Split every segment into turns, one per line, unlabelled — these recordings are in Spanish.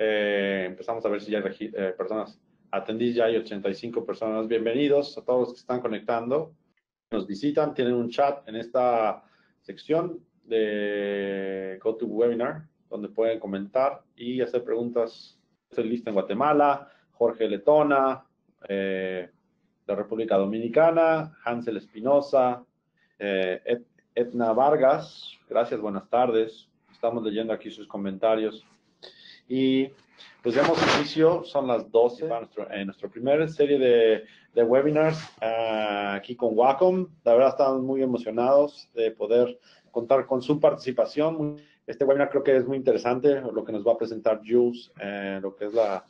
Empezamos a ver si ya hay personas. Atendí, ya hay 85 personas. Bienvenidos a todos los que están conectando. Nos visitan, tienen un chat en esta sección de GoToWebinar, donde pueden comentar y hacer preguntas. Estoy listo en Guatemala, Jorge Letona, de República Dominicana, Hansel Espinosa, Etna Vargas, gracias, buenas tardes. Estamos leyendo aquí sus comentarios. Y pues demos inicio, son las 12 para nuestra primera serie de webinars aquí con Wacom. La verdad estamos muy emocionados de poder contar con su participación. Este webinar creo que es muy interesante, lo que nos va a presentar Jules, lo que es la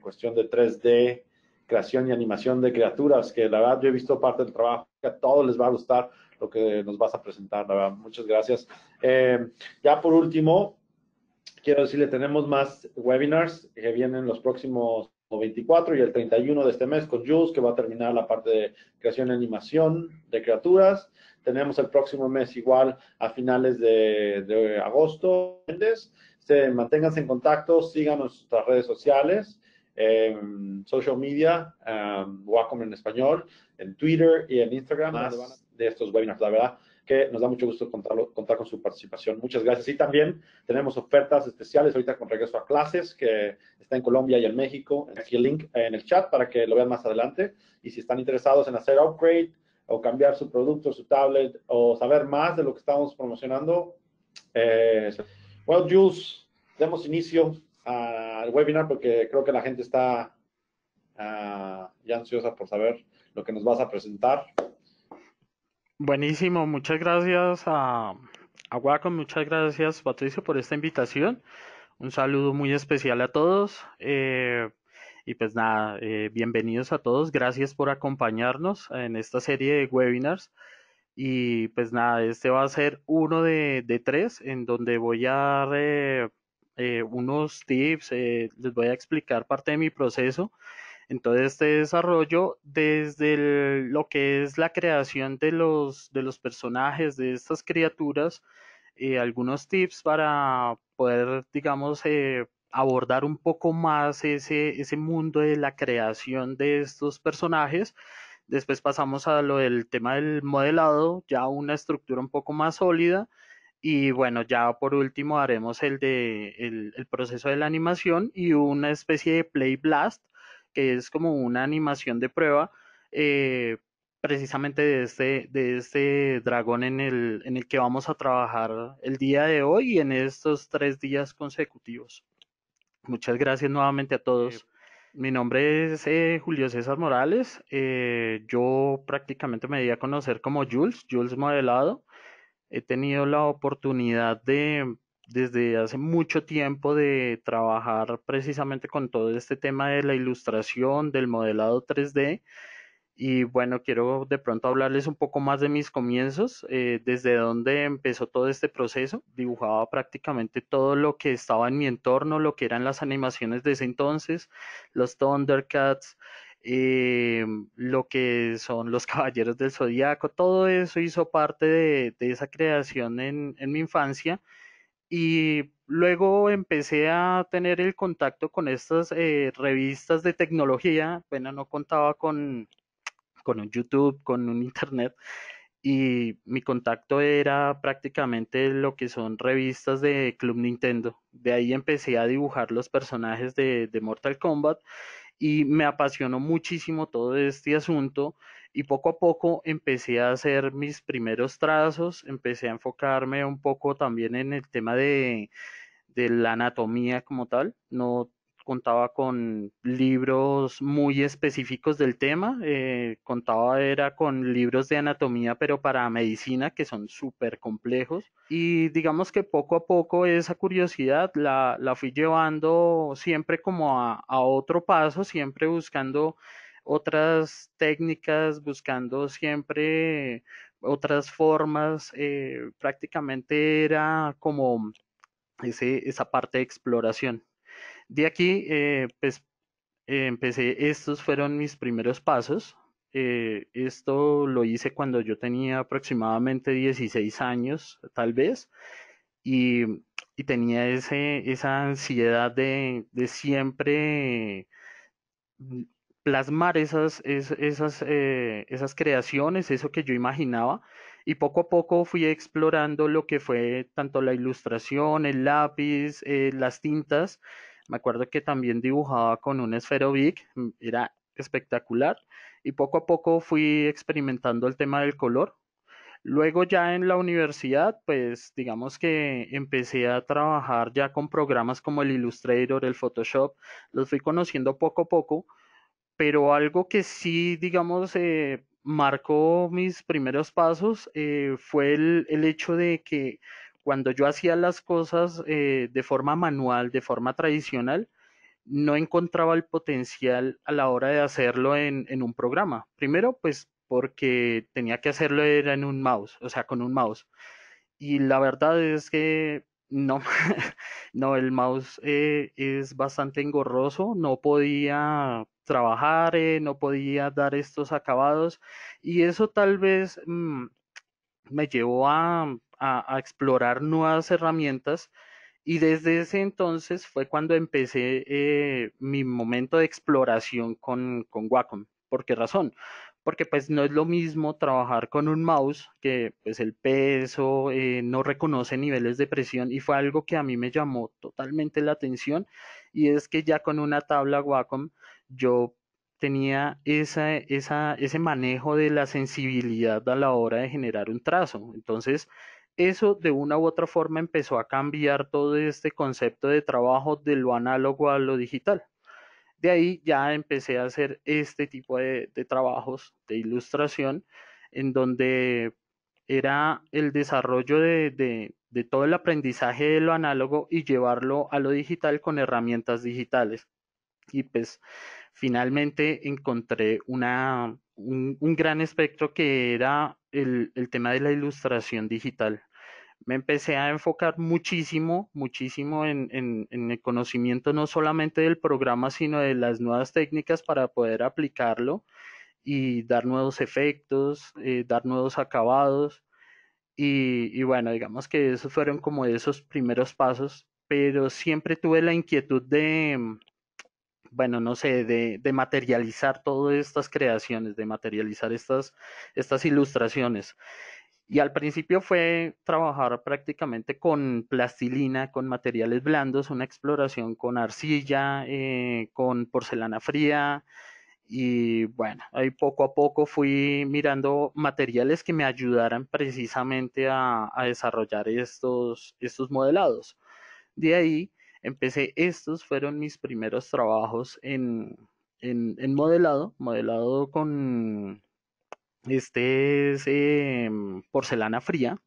cuestión de 3D, creación y animación de criaturas, que la verdad yo he visto parte del trabajo, que a todos les va a gustar lo que nos vas a presentar, la verdad. Muchas gracias. Ya por último, quiero decirle, tenemos más webinars que vienen los próximos 24 y el 31 de este mes con Jules, que va a terminar la parte de creación y animación de criaturas. Tenemos el próximo mes igual a finales de agosto. Manténganse en contacto, sigan nuestras redes sociales, social media, Wacom en español, en Twitter y en Instagram, más de estos webinars. La verdad que nos da mucho gusto contar con su participación. Muchas gracias. Y también tenemos ofertas especiales ahorita con regreso a clases, que está en Colombia y en México. Aquí el link en el chat para que lo vean más adelante. Y si están interesados en hacer upgrade o cambiar su producto, su tablet, o saber más de lo que estamos promocionando, bueno, Jules, demos inicio al webinar porque creo que la gente está ya ansiosa por saber lo que nos vas a presentar.
Buenísimo, muchas gracias a Wacom, muchas gracias Patricio por esta invitación. Un saludo muy especial a todos. Y pues nada, bienvenidos a todos. Gracias por acompañarnos en esta serie de webinars. Y pues nada, este va a ser uno de tres en donde voy a dar unos tips, les voy a explicar parte de mi proceso en todo este desarrollo, desde lo que es la creación de los personajes, de estas criaturas, algunos tips para poder, digamos, abordar un poco más ese mundo de la creación de estos personajes. Después pasamos a lo del tema del modelado, ya una estructura un poco más sólida. Y bueno, ya por último haremos el proceso de la animación y una especie de Play Blast, que es como una animación de prueba, eh, precisamente de este dragón en el que vamos a trabajar el día de hoy y en estos 3 días consecutivos. Muchas gracias nuevamente a todos. Mi nombre es Julio César Morales. Yo prácticamente me di a conocer como Jules Modelado. He tenido la oportunidad desde hace mucho tiempo, de trabajar precisamente con todo este tema de la ilustración, del modelado 3D. Y bueno, quiero de pronto hablarles un poco más de mis comienzos, desde dónde empezó todo este proceso. Dibujaba prácticamente todo lo que estaba en mi entorno, lo que eran las animaciones de ese entonces, los Thundercats, eh, lo que son los Caballeros del Zodíaco, todo eso hizo parte de esa creación en mi infancia. Y luego empecé a tener el contacto con estas revistas de tecnología. Bueno, no contaba con un YouTube, con un Internet, y mi contacto era prácticamente lo que son revistas de Club Nintendo. De ahí empecé a dibujar los personajes de Mortal Kombat y me apasionó muchísimo todo este asunto, y poco a poco empecé a hacer mis primeros trazos, empecé a enfocarme un poco también en el tema de la anatomía como tal. No contaba con libros muy específicos del tema, contaba era con libros de anatomía, pero para medicina, que son súper complejos. Y digamos que poco a poco esa curiosidad la fui llevando siempre como a otro paso, siempre buscando otras técnicas, buscando siempre otras formas. Prácticamente era como esa parte de exploración. De aquí, pues empecé, estos fueron mis primeros pasos. Esto lo hice cuando yo tenía aproximadamente 16 años, tal vez, y, y tenía esa ansiedad de siempre plasmar esas creaciones, eso que yo imaginaba, y poco a poco fui explorando lo que fue tanto la ilustración, el lápiz, las tintas. Me acuerdo que también dibujaba con un esfero Bic, era espectacular, y poco a poco fui experimentando el tema del color. Luego ya en la universidad, pues digamos que empecé a trabajar ya con programas como el Illustrator, el Photoshop, los fui conociendo poco a poco, pero algo que sí, digamos, marcó mis primeros pasos fue el hecho de que cuando yo hacía las cosas de forma manual, de forma tradicional, no encontraba el potencial a la hora de hacerlo en un programa. Primero, pues porque tenía que hacerlo era en un mouse, o sea, con un mouse. Y la verdad es que no, no, el mouse es bastante engorroso, no podía trabajar, no podía dar estos acabados y eso tal vez me llevó a explorar nuevas herramientas y desde ese entonces fue cuando empecé mi momento de exploración con Wacom. ¿Por qué razón? Porque pues no es lo mismo trabajar con un mouse que pues el peso no reconoce niveles de presión y fue algo que a mí me llamó totalmente la atención y es que ya con una tabla Wacom yo tenía ese manejo de la sensibilidad a la hora de generar un trazo. Entonces, eso de una u otra forma empezó a cambiar todo este concepto de trabajo de lo análogo a lo digital. De ahí ya empecé a hacer este tipo de trabajos de ilustración en donde era el desarrollo de todo el aprendizaje de lo análogo y llevarlo a lo digital con herramientas digitales. Y pues finalmente encontré un gran espectro que era el tema de la ilustración digital. Me empecé a enfocar muchísimo, muchísimo en el conocimiento no solamente del programa, sino de las nuevas técnicas para poder aplicarlo y dar nuevos efectos, dar nuevos acabados. Y bueno, digamos que esos fueron como esos primeros pasos, pero siempre tuve la inquietud bueno, no sé, de materializar todas estas creaciones, de materializar estas ilustraciones. Y al principio fue trabajar prácticamente con plastilina, con materiales blandos, una exploración con arcilla, con porcelana fría. Y bueno, ahí poco a poco fui mirando materiales que me ayudaran precisamente a desarrollar estos modelados. De ahí empecé, estos fueron mis primeros trabajos en modelado, modelado con porcelana fría.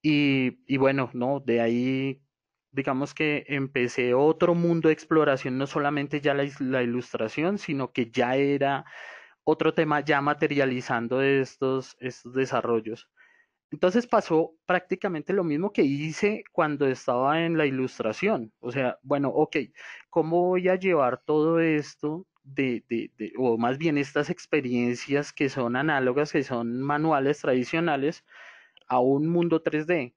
Y bueno, no, de ahí digamos que empecé otro mundo de exploración, no solamente ya la ilustración, sino que ya era otro tema ya materializando estos desarrollos. Entonces pasó prácticamente lo mismo que hice cuando estaba en la ilustración. O sea, bueno, ok, ¿cómo voy a llevar todo esto o más bien estas experiencias que son análogas, que son manuales tradicionales, a un mundo 3D?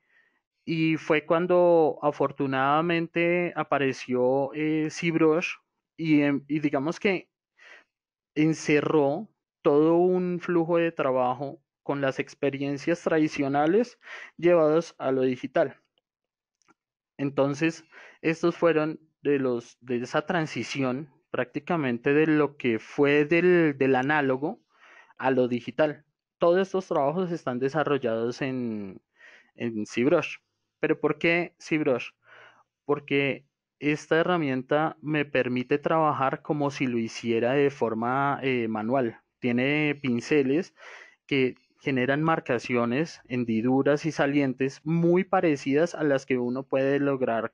Y fue cuando afortunadamente apareció ZBrush y digamos que encerró todo un flujo de trabajo con las experiencias tradicionales llevadas a lo digital. Entonces, estos fueron de esa transición prácticamente de lo que fue del análogo a lo digital. Todos estos trabajos están desarrollados en ZBrush. ¿Pero por qué ZBrush? Porque esta herramienta me permite trabajar como si lo hiciera de forma manual. Tiene pinceles que generan marcaciones, hendiduras y salientes muy parecidas a las que uno puede lograr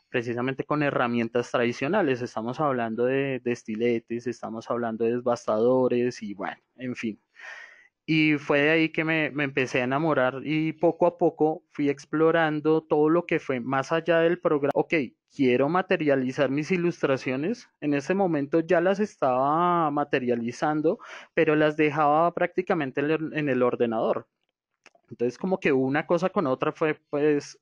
precisamente con herramientas tradicionales. Estamos hablando de estiletes, estamos hablando de desbastadores y bueno, en fin. Y fue de ahí que me empecé a enamorar y poco a poco fui explorando todo lo que fue más allá del programa. Ok, quiero materializar mis ilustraciones. En ese momento ya las estaba materializando, pero las dejaba prácticamente en el ordenador. Entonces como que una cosa con otra fue pues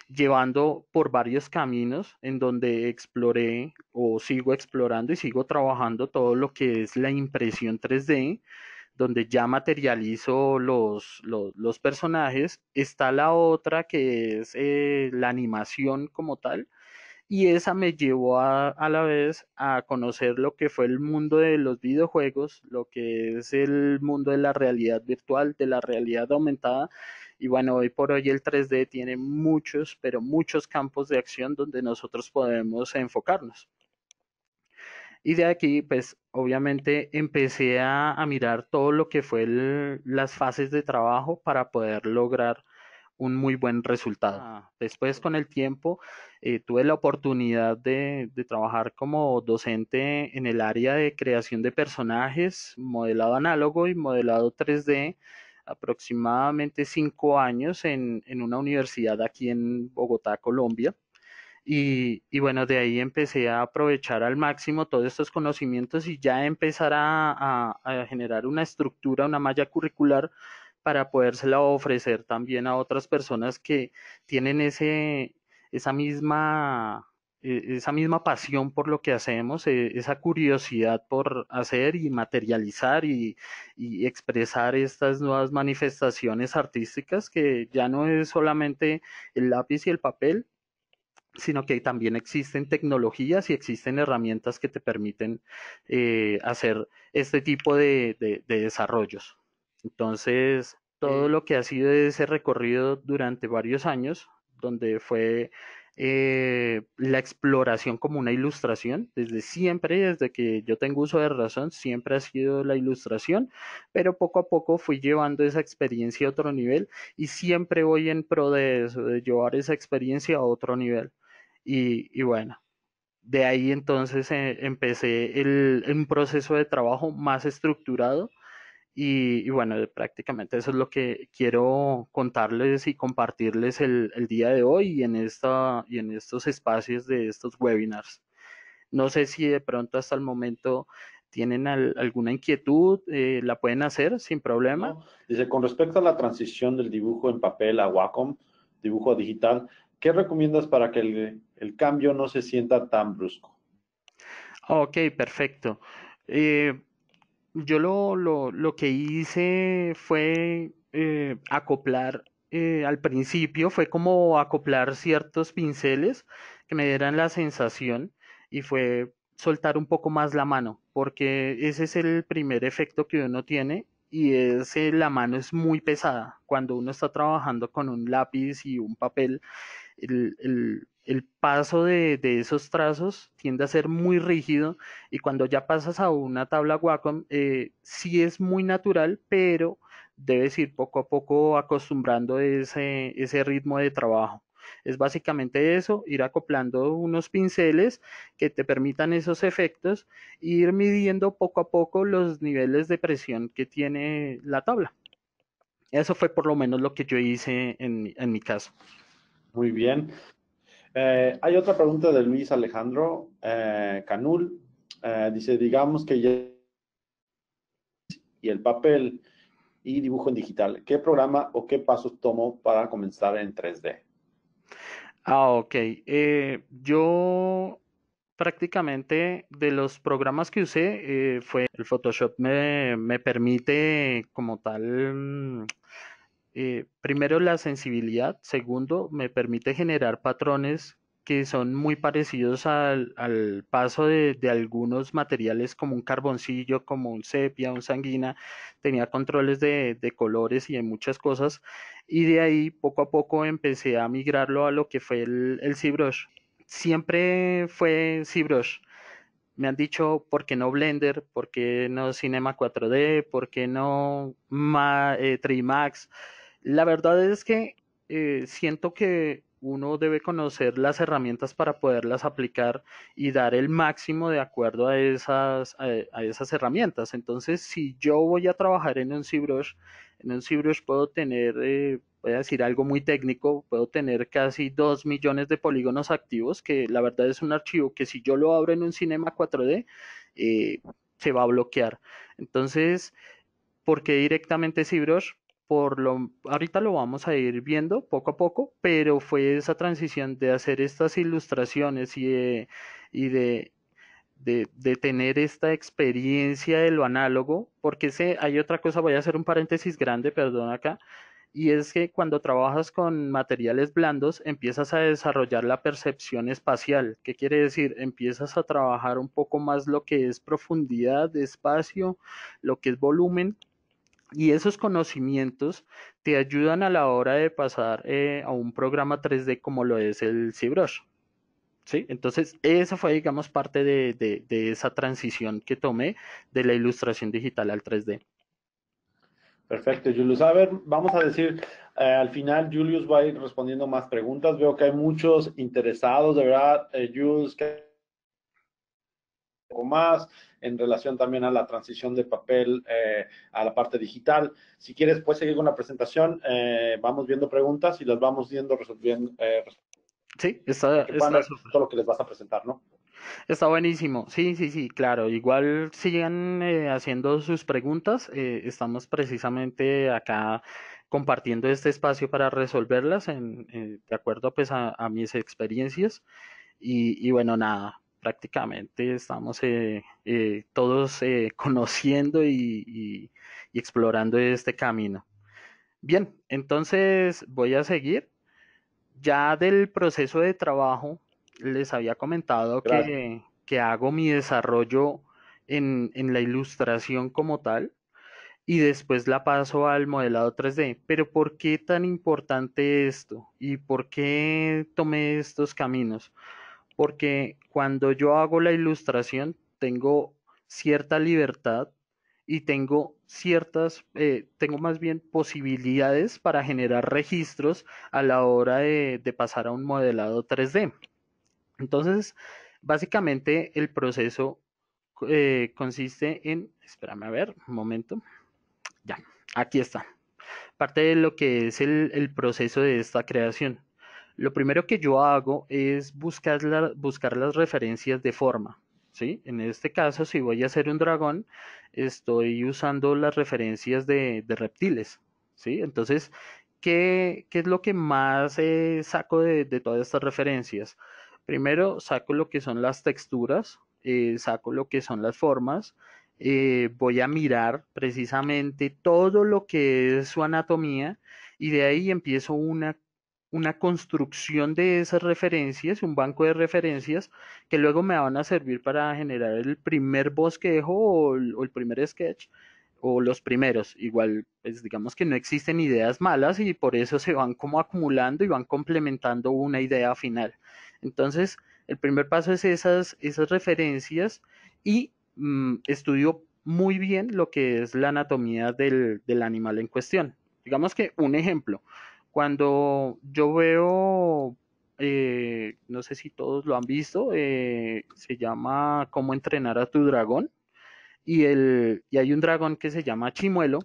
llevando por varios caminos en donde exploré o sigo explorando y sigo trabajando todo lo que es la impresión 3D, donde ya materializo los personajes. Está la otra que es la animación como tal, y esa me llevó a la vez a conocer lo que fue el mundo de los videojuegos, lo que es el mundo de la realidad virtual, de la realidad aumentada. Y bueno, hoy por hoy el 3D tiene muchos, pero muchos campos de acción donde nosotros podemos enfocarnos. Y de aquí, pues obviamente empecé a mirar todo lo que fue las fases de trabajo para poder lograr un muy buen resultado. Después, con el tiempo, tuve la oportunidad de trabajar como docente en el área de creación de personajes, modelado análogo y modelado 3D, aproximadamente 5 años en una universidad aquí en Bogotá, Colombia. Y bueno, de ahí empecé a aprovechar al máximo todos estos conocimientos y ya empezar a generar una estructura, una malla curricular para podérsela ofrecer también a otras personas que tienen esa misma, esa misma pasión por lo que hacemos, esa curiosidad por hacer y materializar y expresar estas nuevas manifestaciones artísticas que ya no es solamente el lápiz y el papel, sino que también existen tecnologías y existen herramientas que te permiten hacer este tipo de desarrollos. Entonces, todo lo que ha sido ese recorrido durante varios años, donde fue la exploración como una ilustración, desde siempre, desde que yo tengo uso de razón, siempre ha sido la ilustración, pero poco a poco fui llevando esa experiencia a otro nivel y siempre voy en pro de eso, de llevar esa experiencia a otro nivel. Y bueno, de ahí entonces empecé un proceso de trabajo más estructurado y bueno, prácticamente eso es lo que quiero contarles y compartirles el día de hoy y en estos espacios de estos webinars. No sé si de pronto hasta el momento tienen alguna inquietud, la pueden hacer sin problema.
¿No? Dice, con respecto a la transición del dibujo en papel a Wacom, dibujo digital, ¿qué recomiendas para que el cambio no se sienta tan brusco?
Ok, perfecto. Eh, yo lo que hice fue acoplar, al principio fue como acoplar ciertos pinceles que me dieran la sensación y fue soltar un poco más la mano, porque ese es el primer efecto que uno tiene y es la mano es muy pesada. Cuando uno está trabajando con un lápiz y un papel, el paso de esos trazos tiende a ser muy rígido y cuando ya pasas a una tabla Wacom, sí es muy natural, pero debes ir poco a poco acostumbrando ese ritmo de trabajo. Es básicamente eso, ir acoplando unos pinceles que te permitan esos efectos e ir midiendo poco a poco los niveles de presión que tiene la tabla. Eso fue por lo menos lo que yo hice en mi caso.
Muy bien. Hay otra pregunta de Luis Alejandro Canul. Dice, digamos que ya y el papel y dibujo en digital, ¿qué programa o qué pasos tomo para comenzar en 3D?
Ok. Yo prácticamente de los programas que usé fue el Photoshop me permite como tal, primero la sensibilidad, segundo me permite generar patrones que son muy parecidos al paso de algunos materiales como un carboncillo, como un sepia, un sanguina, tenía controles de colores y de muchas cosas y de ahí poco a poco empecé a migrarlo a lo que fue el ZBrush. Siempre fue ZBrush. Me han dicho, ¿por qué no Blender? ¿Por qué no Cinema 4D? ¿Por qué no 3 Max? La verdad es que siento que uno debe conocer las herramientas para poderlas aplicar y dar el máximo de acuerdo a esas herramientas. Entonces, si yo voy a trabajar en un ZBrush puedo tener, voy a decir algo muy técnico, puedo tener casi 2 millones de polígonos activos, que la verdad es un archivo que si yo lo abro en un Cinema 4D, eh, se va a bloquear. Entonces, ¿por qué directamente ZBrush? ahorita lo vamos a ir viendo poco a poco, pero fue esa transición de hacer estas ilustraciones y de tener esta experiencia de lo análogo, porque hay otra cosa, voy a hacer un paréntesis grande, perdón acá, y es que cuando trabajas con materiales blandos empiezas a desarrollar la percepción espacial. ¿Qué quiere decir? Empiezas a trabajar un poco más lo que es profundidad, espacio, lo que es volumen, y esos conocimientos te ayudan a la hora de pasar a un programa 3D como lo es el ZBrush. ¿Sí? Entonces, esa fue, digamos, parte de esa transición que tomé de la ilustración digital al 3D.
Perfecto, Julius. A ver, vamos a decir, al final Julius va a ir respondiendo más preguntas. Veo que hay muchos interesados, de verdad, Julius, que un poco más en relación también a la transición de papel a la parte digital. Si quieres, puedes seguir con la presentación. Vamos viendo preguntas y las vamos viendo, resolviendo,
Sí,
para que puedan
está
ver
súper.
todo lo que les vas a presentar, ¿no?
Está buenísimo. Sí, sí, sí, claro. Igual sigan haciendo sus preguntas. Estamos precisamente acá compartiendo este espacio para resolverlas de acuerdo pues a mis experiencias. Y bueno, nada, prácticamente estamos todos conociendo y explorando este camino. Bien, entonces voy a seguir. Ya del proceso de trabajo, les había comentado
Gracias.
que hago mi desarrollo en la ilustración como tal y después la paso al modelado 3D. Pero ¿por qué tan importante esto? ¿Y por qué tomé estos caminos? Porque cuando yo hago la ilustración tengo cierta libertad y tengo más bien posibilidades para generar registros a la hora de pasar a un modelado 3D. Entonces, básicamente el proceso consiste en, espérame a ver, un momento, ya, aquí está. Parte de lo que es el proceso de esta creación. Lo primero que yo hago es buscar las referencias de forma. ¿Sí? En este caso, si voy a hacer un dragón, estoy usando las referencias de reptiles. ¿Sí? Entonces, ¿qué es lo que más saco de todas estas referencias? Primero, saco lo que son las texturas, saco lo que son las formas, voy a mirar precisamente todo lo que es su anatomía y de ahí empiezo una construcción de esas referencias, un banco de referencias que luego me van a servir para generar el primer bosquejo o el primer sketch o los primeros. Igual, pues digamos que no existen ideas malas y por eso se van como acumulando y van complementando una idea final. Entonces, el primer paso es esas referencias y estudio muy bien lo que es la anatomía del animal en cuestión. Digamos que un ejemplo, cuando yo veo, no sé si todos lo han visto, se llama Cómo entrenar a tu dragón y hay un dragón que se llama Chimuelo.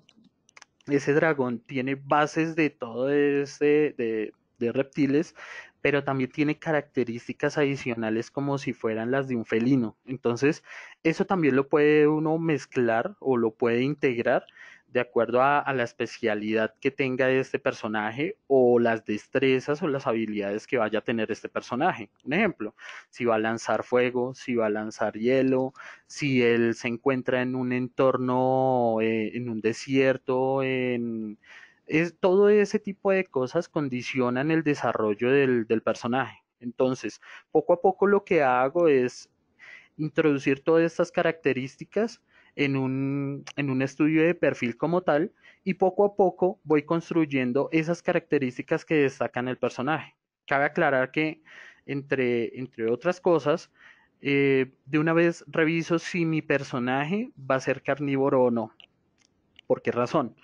Ese dragón tiene bases de todo de reptiles, pero también tiene características adicionales como si fueran las de un felino. Entonces, eso también lo puede uno mezclar o lo puede integrar de acuerdo a la especialidad que tenga este personaje o las destrezas o las habilidades que vaya a tener este personaje. Un ejemplo, si va a lanzar fuego, si va a lanzar hielo, si él se encuentra en un entorno, en un desierto, todo ese tipo de cosas condicionan el desarrollo del personaje. Entonces, poco a poco lo que hago es introducir todas estas características en un estudio de perfil como tal y poco a poco voy construyendo esas características que destacan el personaje. Cabe aclarar que, entre otras cosas, de una vez reviso si mi personaje va a ser carnívoro o no. ¿Por qué razón?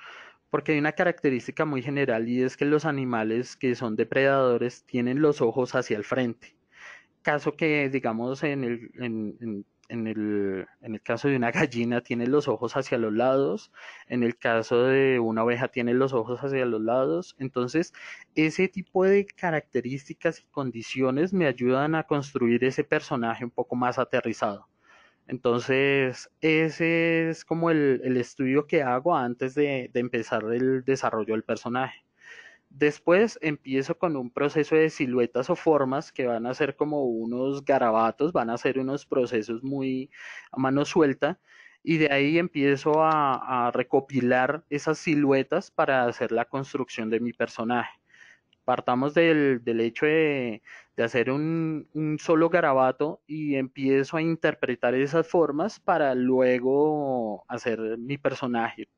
Porque hay una característica muy general y es que los animales que son depredadores tienen los ojos hacia el frente. Caso que, digamos, en el caso de una gallina tiene los ojos hacia los lados, en el caso de una oveja tiene los ojos hacia los lados. Entonces, ese tipo de características y condiciones me ayudan a construir ese personaje un poco más aterrizado. Entonces, ese es como el estudio que hago antes de empezar el desarrollo del personaje. Después empiezo con un proceso de siluetas o formas que van a ser como unos garabatos, van a ser unos procesos muy a mano suelta, y de ahí empiezo a recopilar esas siluetas para hacer la construcción de mi personaje. Partamos del hecho de hacer un solo garabato y empiezo a interpretar esas formas para luego hacer mi personaje.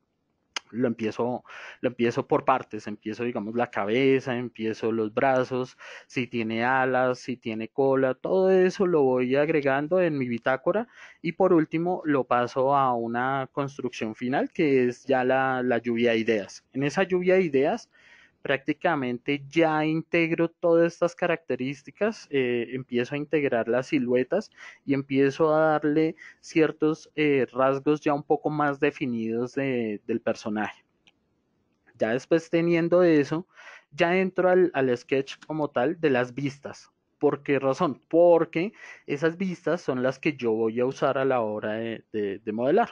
Lo empiezo, lo empiezo por partes, empiezo, digamos, la cabeza, empiezo los brazos, si tiene alas, si tiene cola, todo eso lo voy agregando en mi bitácora y por último lo paso a una construcción final que es ya la lluvia de ideas. En esa lluvia de ideas prácticamente ya integro todas estas características, empiezo a integrar las siluetas y empiezo a darle ciertos rasgos ya un poco más definidos del personaje. Ya después teniendo eso, ya entro al sketch como tal de las vistas. ¿Por qué razón? Porque esas vistas son las que yo voy a usar a la hora de modelar.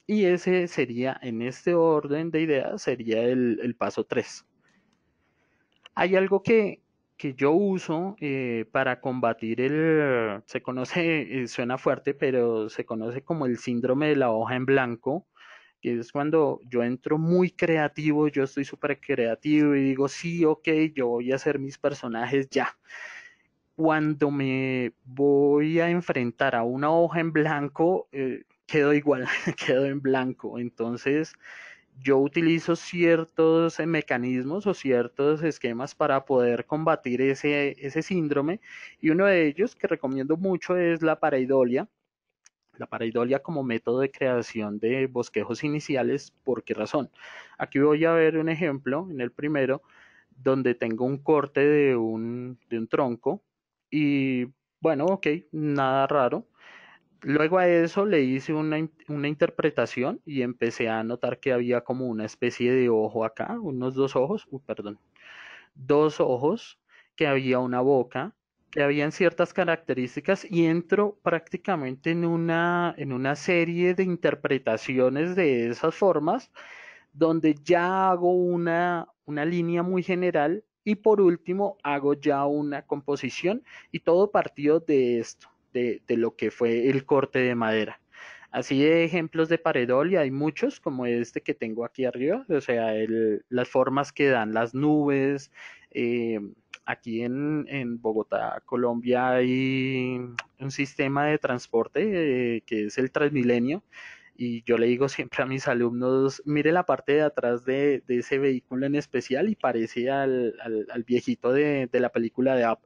Y ese sería, en este orden de ideas, sería el paso 3. Hay algo que yo uso para combatir se conoce, suena fuerte, pero se conoce como el síndrome de la hoja en blanco, que es cuando yo entro muy creativo, yo estoy súper creativo y digo, sí, ok, yo voy a hacer mis personajes ya. Cuando me voy a enfrentar a una hoja en blanco, quedo igual, quedo en blanco. Entonces, yo utilizo ciertos mecanismos o ciertos esquemas para poder combatir ese síndrome y uno de ellos que recomiendo mucho es la pareidolia como método de creación de bosquejos iniciales. ¿Por qué razón? Aquí voy a ver un ejemplo en el primero donde tengo un corte de un tronco y bueno, ok, nada raro. Luego a eso le hice una interpretación y empecé a notar que había como una especie de ojo acá, unos dos ojos, perdón, dos ojos, que había una boca, que habían ciertas características y entro prácticamente en una serie de interpretaciones de esas formas donde ya hago una línea muy general y por último hago ya una composición y todo partió de esto, de lo que fue el corte de madera. Así de ejemplos de pareidolia hay muchos, como este que tengo aquí arriba, o sea, las formas que dan las nubes. eh, Aquí en Bogotá, Colombia, hay un sistema de transporte que es el Transmilenio, y yo le digo siempre a mis alumnos, mire la parte de atrás de ese vehículo en especial y parece al viejito de la película de Up.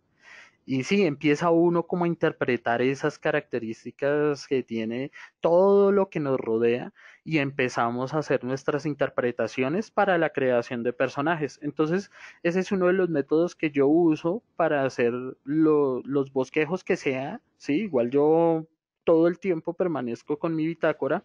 Y sí, empieza uno como a interpretar esas características que tiene todo lo que nos rodea y empezamos a hacer nuestras interpretaciones para la creación de personajes. Entonces, ese es uno de los métodos que yo uso para hacer los bosquejos que sea, sí, igual yo todo el tiempo permanezco con mi bitácora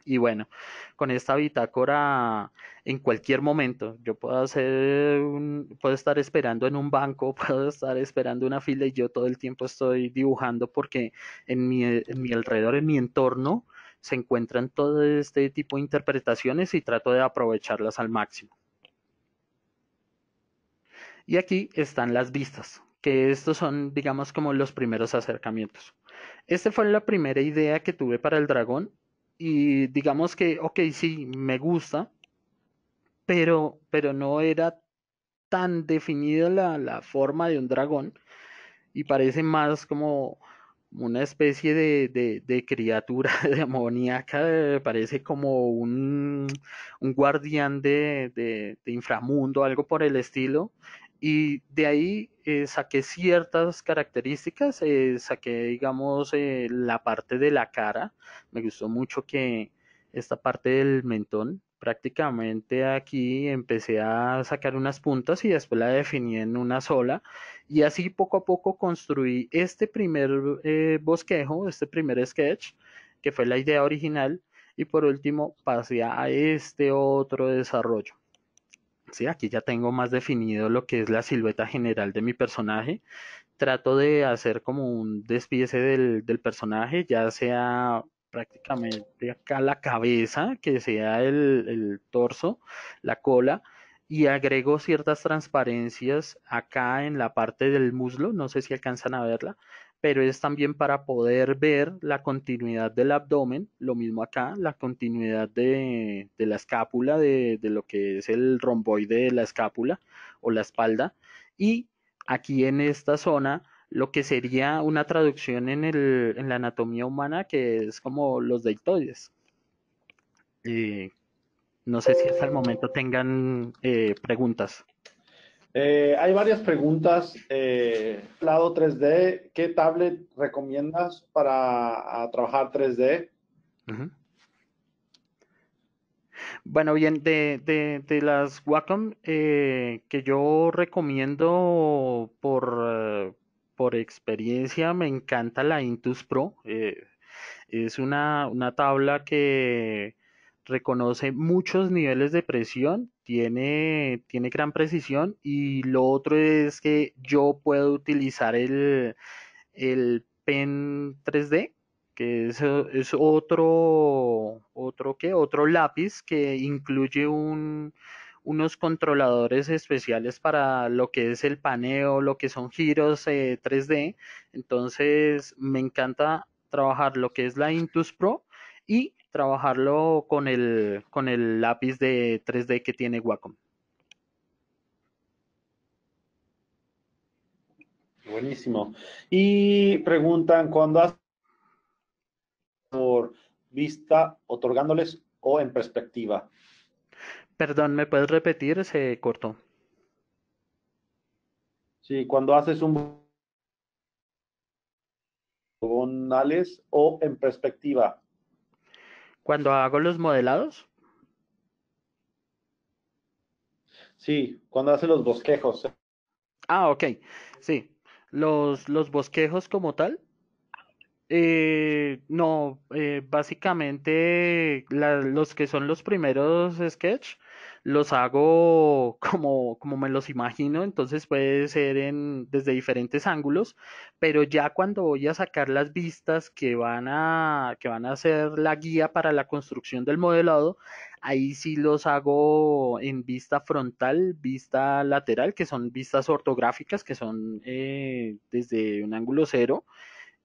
y bueno, con esta bitácora en cualquier momento, yo puedo estar esperando en un banco, puedo estar esperando una fila y yo todo el tiempo estoy dibujando porque en mi alrededor, en mi entorno, se encuentran todo este tipo de interpretaciones y trato de aprovecharlas al máximo. Y aquí están las vistas, que estos son, digamos, como los primeros acercamientos. Esta fue la primera idea que tuve para el dragón y digamos que, ok, sí, me gusta, pero no era tan definida la forma de un dragón y parece más como una especie de criatura demoníaca, parece como un guardián de inframundo, algo por el estilo. Y de ahí saqué ciertas características, saqué, digamos, la parte de la cara. Me gustó mucho que esta parte del mentón, prácticamente aquí empecé a sacar unas puntas y después la definí en una sola y así poco a poco construí este primer bosquejo, este primer sketch, que fue la idea original, y por último pasé a este otro desarrollo. Sí, aquí ya tengo más definido lo que es la silueta general de mi personaje. Trato de hacer como un despiece del personaje, ya sea prácticamente acá la cabeza, que sea el torso, la cola, y agrego ciertas transparencias acá en la parte del muslo, no sé si alcanzan a verla, pero es también para poder ver la continuidad del abdomen, lo mismo acá, la continuidad de la escápula, de lo que es el romboide de la escápula o la espalda, y aquí en esta zona lo que sería una traducción en la anatomía humana que es como los deltoides. Eh, no sé si hasta el momento tengan preguntas.
Hay varias preguntas. Lado 3D, ¿qué tablet recomiendas para trabajar 3D?
Ujú. Bueno, bien, de las Wacom que yo recomiendo por experiencia, me encanta la Intus Pro. Es una tabla que reconoce muchos niveles de presión, tiene gran precisión y lo otro es que yo puedo utilizar el Pen 3D, que es otro lápiz que incluye unos controladores especiales para lo que es el paneo, lo que son giros 3D. Entonces me encanta trabajar lo que es la Intus Pro y trabajarlo con el lápiz de 3D que tiene Wacom.
Buenísimo. Y preguntan, ¿cuándo haces por vista, otorgándoles o en perspectiva?
Perdón, ¿me puedes repetir? Se cortó.
Sí, cuando haces un diagonales o en perspectiva.
Cuando hago los modelados.
Sí, cuando haces los bosquejos.
Ah, ok. Sí. Los bosquejos como tal. No, básicamente los que son los primeros sketch los hago como me los imagino, entonces puede ser desde diferentes ángulos, pero ya cuando voy a sacar las vistas que van a ser la guía para la construcción del modelado, ahí sí los hago en vista frontal, vista lateral, que son vistas ortográficas, que son desde un ángulo cero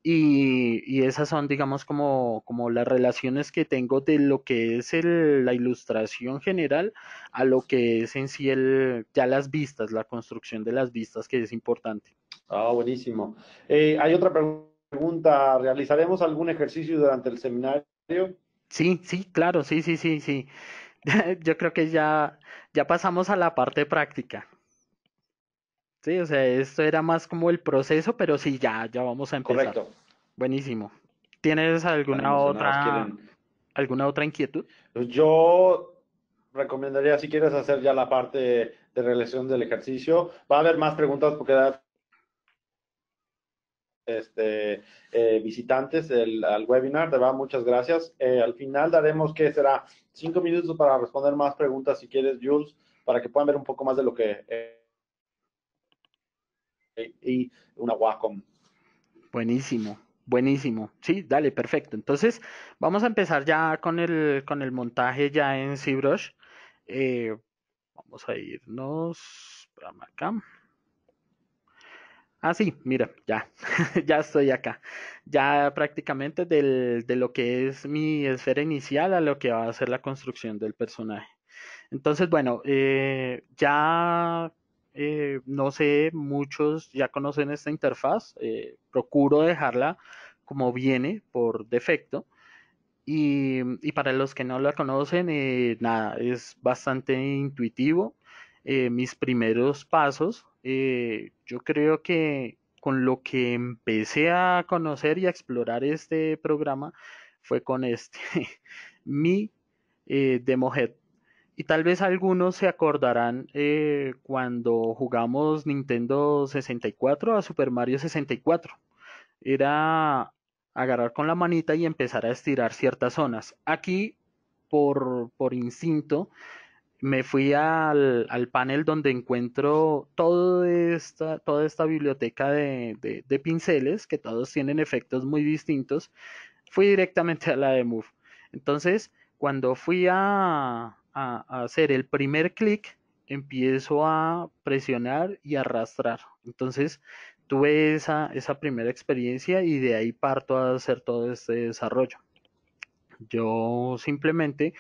y esas son, digamos, como las relaciones que tengo de lo que es la ilustración general a lo que es en sí ya las vistas, la construcción de las vistas, que es importante.
Ah, buenísimo. Hay otra pregunta. ¿Realizaremos algún ejercicio durante el seminario?
Sí, sí, claro, sí, sí, sí, sí. Yo creo que ya pasamos a la parte práctica. Sí, o sea, esto era más como el proceso, pero sí, ya vamos a empezar.
Correcto.
Buenísimo. ¿Tienes
Están
alguna
emocionados,
otra,
quieren.
alguna otra inquietud?
Yo recomendaría, si quieres hacer ya la parte de realización del ejercicio, va a haber más preguntas porque este, visitantes al webinar, de verdad, muchas gracias. Al final daremos, ¿qué será? 5 minutos para responder más preguntas, si quieres, Jules, para que puedan ver un poco más de lo que y una Wacom.
Buenísimo, buenísimo. Sí, dale, perfecto. Entonces, vamos a empezar ya con el montaje ya en ZBrush. Eh, vamos a irnos por acá. Ah, sí, mira, ya, ya estoy acá. Ya prácticamente de lo que es mi esfera inicial a lo que va a ser la construcción del personaje. Entonces, bueno, ya no sé, muchos ya conocen esta interfaz. Procuro dejarla como viene por defecto. Y para los que no la conocen, nada, es bastante intuitivo. Mis primeros pasos, yo creo que con lo que empecé a conocer y a explorar este programa fue con este, mi Demohead. Y tal vez algunos se acordarán cuando jugamos Nintendo 64 a Super Mario 64. Era agarrar con la manita y empezar a estirar ciertas zonas. Aquí, por instinto, Me fui al panel donde encuentro toda esta biblioteca de pinceles, que todos tienen efectos muy distintos. Fui directamente a la de Move. Entonces, cuando fui a hacer el primer clic, empiezo a presionar y arrastrar. Entonces, tuve esa primera experiencia y de ahí parto a hacer todo este desarrollo. Yo simplemente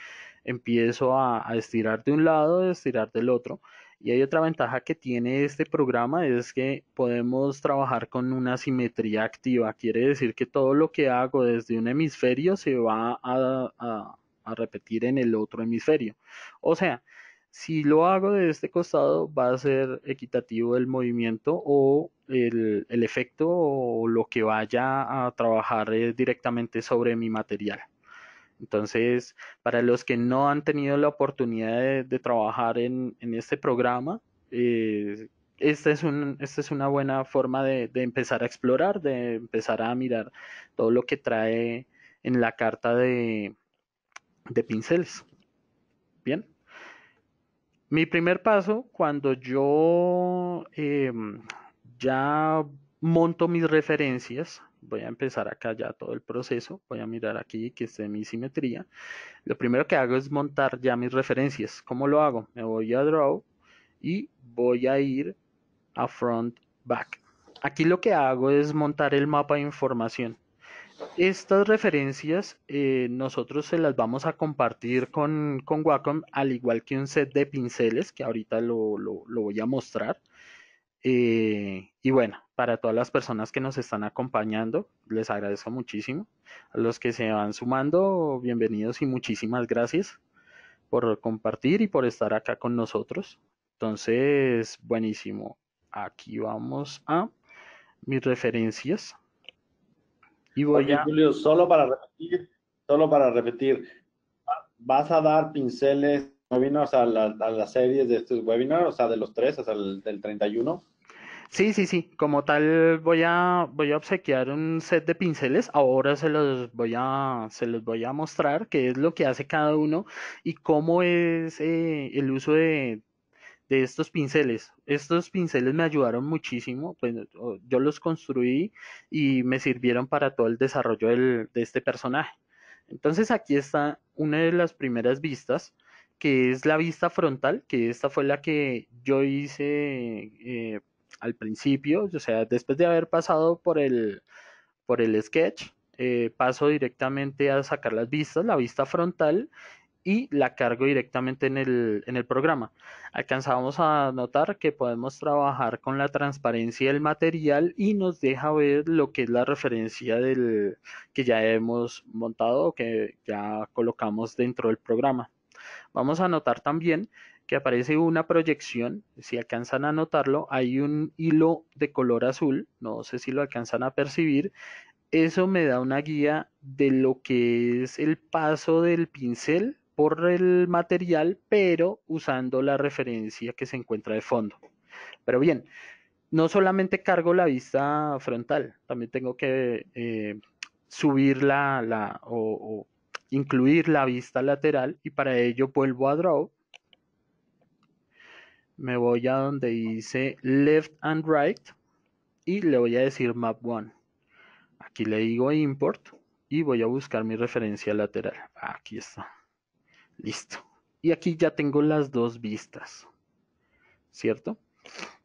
empiezo a estirar de un lado, a estirar del otro. Y hay otra ventaja que tiene este programa, es que podemos trabajar con una simetría activa. Quiere decir que todo lo que hago desde un hemisferio se va a repetir en el otro hemisferio. O sea, si lo hago de este costado, va a ser equitativo el movimiento o el efecto o lo que vaya a trabajar directamente sobre mi material. Entonces, para los que no han tenido la oportunidad de trabajar en este programa, esta es una buena forma de empezar a explorar, de empezar a mirar todo lo que trae en la carta de pinceles. Bien. Mi primer paso, cuando yo ya monto mis referencias, voy a empezar acá ya todo el proceso, voy a mirar aquí que esté mi simetría. Lo primero que hago es montar ya mis referencias. ¿Cómo lo hago? Me voy a Draw y voy a ir a Front Back. Aquí lo que hago es montar el mapa de información. Estas referencias nosotros se las vamos a compartir con Wacom, al igual que un set de pinceles que ahorita lo voy a mostrar. Y bueno, para todas las personas que nos están acompañando, les agradezco muchísimo. A los que se van sumando, bienvenidos y muchísimas gracias por compartir y por estar acá con nosotros. Entonces, buenísimo. Aquí vamos a mis referencias y voy
Oye,
a...
Julio, solo para repetir, ¿vas a dar pinceles webinars a las series de estos webinars, o sea, de los tres hasta el del 31?
Sí, sí, sí. Como tal, voy a obsequiar un set de pinceles. Ahora se los voy a mostrar qué es lo que hace cada uno y cómo es el uso de estos pinceles. Estos pinceles me ayudaron muchísimo, pues yo los construí y me sirvieron para todo el desarrollo de este personaje. Entonces aquí está una de las primeras vistas, que es la vista frontal, que esta fue la que yo hice al principio, o sea, después de haber pasado por el sketch, paso directamente a sacar las vistas, la vista frontal, y la cargo directamente en el programa. Alcanzamos a notar que podemos trabajar con la transparencia del material y nos deja ver lo que es la referencia del que ya hemos montado o que ya colocamos dentro del programa. Vamos a notar también que aparece una proyección, si alcanzan a notarlo, hay un hilo de color azul, no sé si lo alcanzan a percibir, eso me da una guía de lo que es el paso del pincel por el material, pero usando la referencia que se encuentra de fondo. Pero bien, no solamente cargo la vista frontal, también tengo que subir o incluir la vista lateral y para ello vuelvo a Draw, me voy a donde dice Left and Right y le voy a decir Map 1. Aquí le digo Import y voy a buscar mi referencia lateral. Aquí está. Listo. Y aquí ya tengo las dos vistas, ¿cierto?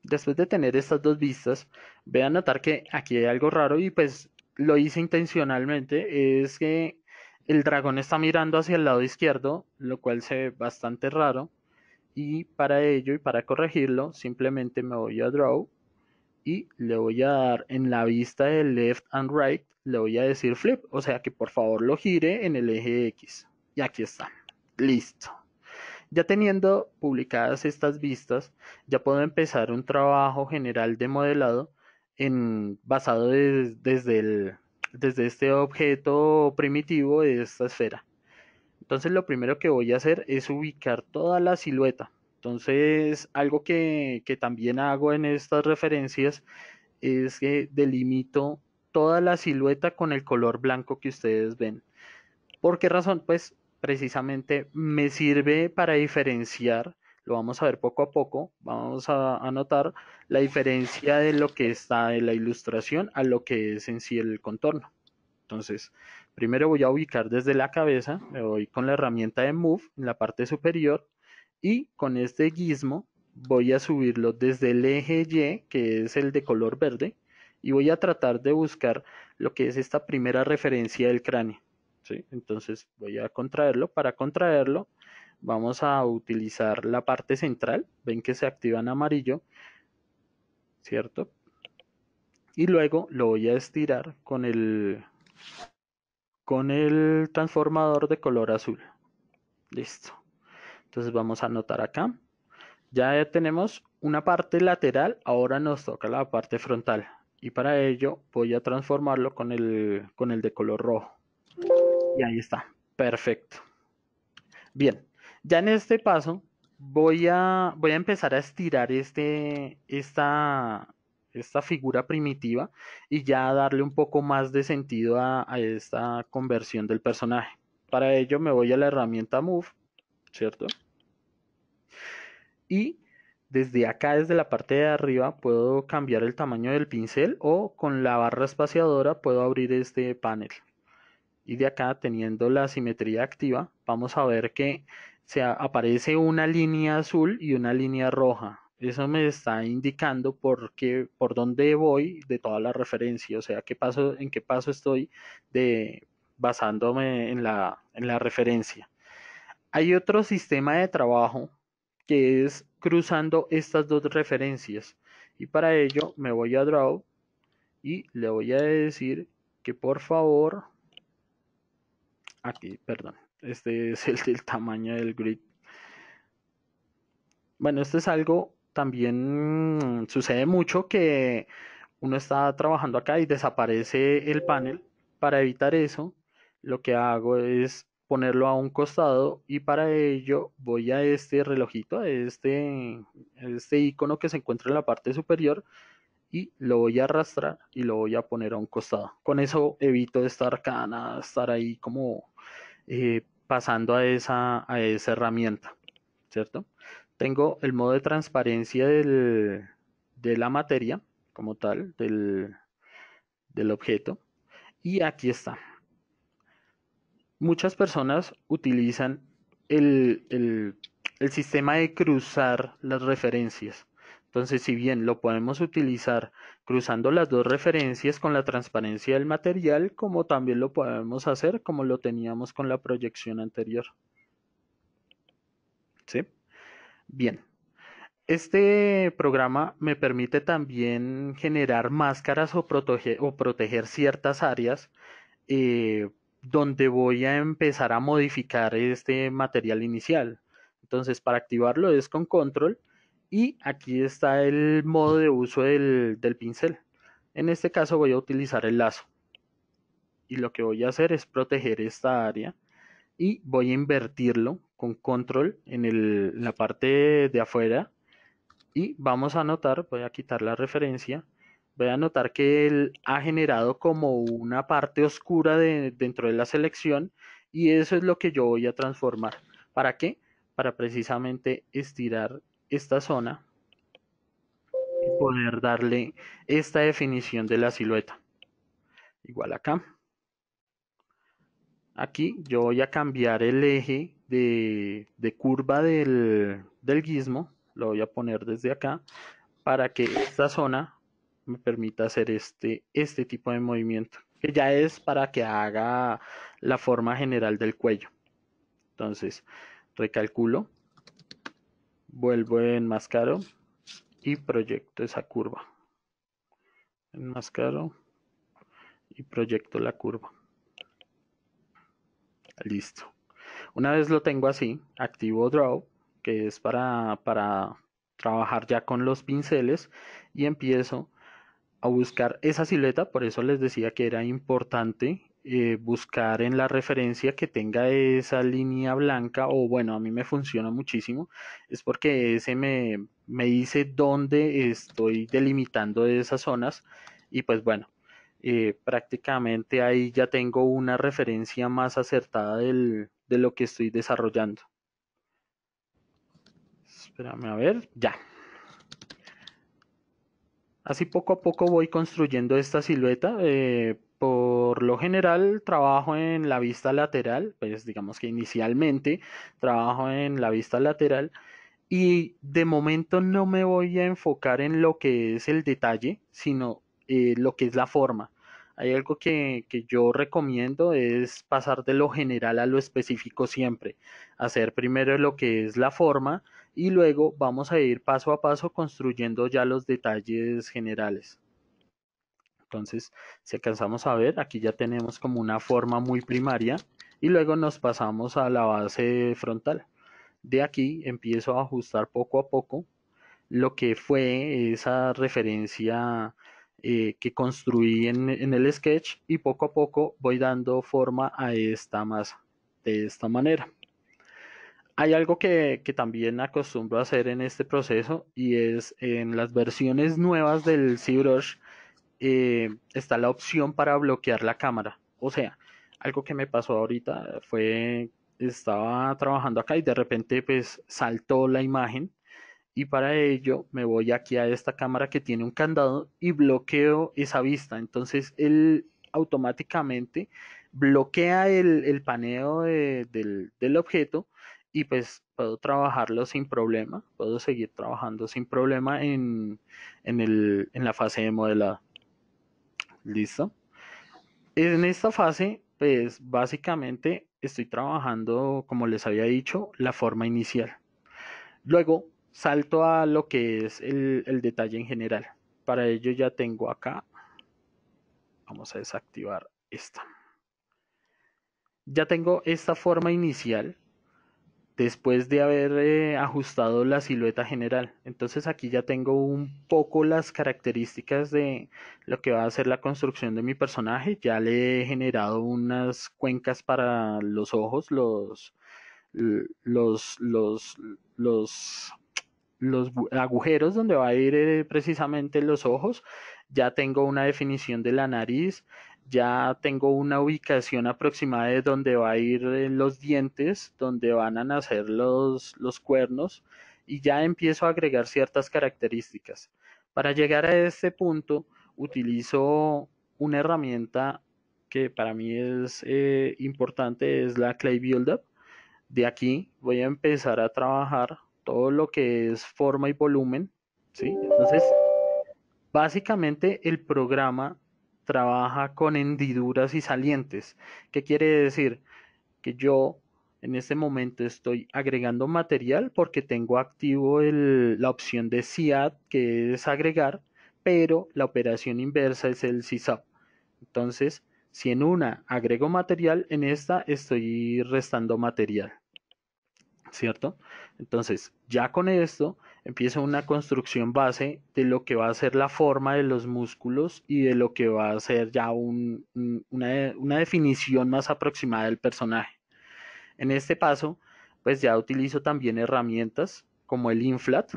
Después de tener estas dos vistas, voy a notar que aquí hay algo raro y pues lo hice intencionalmente. Es que el dragón está mirando hacia el lado izquierdo, lo cual se ve bastante raro. Y para ello y para corregirlo, simplemente me voy a Draw y le voy a dar en la vista de left and right, le voy a decir flip, o sea que por favor lo gire en el eje X. Y aquí está. Listo. Ya teniendo publicadas estas vistas, ya puedo empezar un trabajo general de modelado basado desde este objeto primitivo de esta esfera. Entonces lo primero que voy a hacer es ubicar toda la silueta. Entonces, algo que también hago en estas referencias es que delimito toda la silueta con el color blanco que ustedes ven. ¿Por qué razón? Pues precisamente me sirve para diferenciar, lo vamos a ver poco a poco, vamos a notar la diferencia de lo que está en la ilustración a lo que es en sí el contorno. Entonces, primero voy a ubicar desde la cabeza, me voy con la herramienta de Move en la parte superior y con este gizmo voy a subirlo desde el eje Y, que es el de color verde, y voy a tratar de buscar lo que es esta primera referencia del cráneo. ¿Sí? Entonces voy a contraerlo. Para contraerlo vamos a utilizar la parte central. Ven que se activa en amarillo, ¿cierto? Y luego lo voy a estirar con el transformador de color azul. Listo. Entonces vamos a anotar acá. Ya tenemos una parte lateral, ahora nos toca la parte frontal. Y para ello voy a transformarlo con el de color rojo. Y ahí está. Perfecto. Bien, ya en este paso voy a empezar a estirar esta figura primitiva y ya darle un poco más de sentido a esta conversión del personaje. Para ello me voy a la herramienta Move, ¿cierto? Y desde acá, desde la parte de arriba, puedo cambiar el tamaño del pincel o con la barra espaciadora puedo abrir este panel. Y de acá, teniendo la simetría activa, vamos a ver que aparece una línea azul y una línea roja. Eso me está indicando por dónde voy de toda la referencia, o sea, en qué paso estoy basándome en la referencia. Hay otro sistema de trabajo que es cruzando estas dos referencias. Y para ello me voy a Draw y le voy a decir que por favor, aquí, perdón, este es el tamaño del grid. Bueno, esto es algo también sucede mucho que uno está trabajando acá y desaparece el panel. Para evitar eso, lo que hago es ponerlo a un costado y para ello voy a este relojito, a este icono que se encuentra en la parte superior y lo voy a arrastrar y lo voy a poner a un costado. Con eso evito estar ahí como pasando a esa herramienta, ¿cierto? Tengo el modo de transparencia de la materia como tal, del objeto. Y aquí está. Muchas personas utilizan el sistema de cruzar las referencias. Entonces, si bien lo podemos utilizar cruzando las dos referencias con la transparencia del material, como también lo podemos hacer como lo teníamos con la proyección anterior. ¿Sí? Bien. Este programa me permite también generar máscaras o proteger ciertas áreas eh, donde voy a empezar a modificar este material inicial. Entonces, para activarlo es con control y aquí está el modo de uso del pincel. En este caso voy a utilizar el lazo y lo que voy a hacer es proteger esta área y voy a invertirlo con control en la parte de afuera y vamos a notar, voy a quitar la referencia, voy a notar que él ha generado como una parte oscura dentro de la selección y eso es lo que yo voy a transformar. ¿Para qué? Para precisamente estirar esta zona y poder darle esta definición de la silueta. Igual acá. Aquí yo voy a cambiar el eje de curva del gizmo, lo voy a poner desde acá para que esta zona me permita hacer este tipo de movimiento, que ya es para que haga la forma general del cuello. Entonces, recalculo, vuelvo en enmascaro y proyecto esa curva. Enmascaro y proyecto la curva. Listo. Una vez lo tengo así, activo Draw, que es para trabajar ya con los pinceles y empiezo a buscar esa silueta, por eso les decía que era importante buscar en la referencia que tenga esa línea blanca, o bueno, a mí me funciona muchísimo, es porque ese me dice dónde estoy delimitando esas zonas y pues bueno, prácticamente ahí ya tengo una referencia más acertada de lo que estoy desarrollando. Espérame a ver, ya. Así poco a poco voy construyendo esta silueta. Por lo general trabajo en la vista lateral, pues digamos que inicialmente trabajo en la vista lateral y de momento no me voy a enfocar en lo que es el detalle, sino lo que es la forma. Hay algo que yo recomiendo es pasar de lo general a lo específico siempre. Hacer primero lo que es la forma y luego vamos a ir paso a paso construyendo ya los detalles generales. Entonces, si alcanzamos a ver, aquí ya tenemos como una forma muy primaria y luego nos pasamos a la base frontal. De aquí empiezo a ajustar poco a poco lo que fue esa referencia que construí en el sketch y poco a poco voy dando forma a esta masa de esta manera. Hay algo que también acostumbro a hacer en este proceso y es en las versiones nuevas del ZBrush está la opción para bloquear la cámara. O sea, algo que me pasó ahorita fue, estaba trabajando acá y de repente pues saltó la imagen y para ello me voy aquí a esta cámara que tiene un candado y bloqueo esa vista. Entonces él automáticamente bloquea el paneo del objeto y pues puedo trabajarlo sin problema, puedo seguir trabajando sin problema en la fase de modelado. ¿Listo? En esta fase, pues básicamente estoy trabajando, como les había dicho, la forma inicial. Luego salto a lo que es el detalle en general. Para ello ya tengo acá, vamos a desactivar esta. Ya tengo esta forma inicial después de haber ajustado la silueta general. Entonces aquí ya tengo un poco las características de lo que va a ser la construcción de mi personaje. Ya le he generado unas cuencas para los ojos, los, los, los, los agujeros donde va a ir precisamente los ojos. Ya tengo una definición de la nariz, ya tengo una ubicación aproximada de donde va a ir los dientes, donde van a nacer los cuernos y ya empiezo a agregar ciertas características. Para llegar a este punto utilizo una herramienta que para mí es importante, es la Clay Buildup. De aquí voy a empezar a trabajar todo lo que es forma y volumen, ¿sí? Entonces, básicamente el programa trabaja con hendiduras y salientes. ¿Qué quiere decir? Que yo en este momento estoy agregando material porque tengo activo la opción de SIAD, que es agregar, pero la operación inversa es el SysUp. Entonces, si en una agrego material, en esta estoy restando material. ¿Cierto? Entonces, ya con esto empieza una construcción base de lo que va a ser la forma de los músculos y de lo que va a ser ya una definición más aproximada del personaje. En este paso, pues ya utilizo también herramientas como el inflat,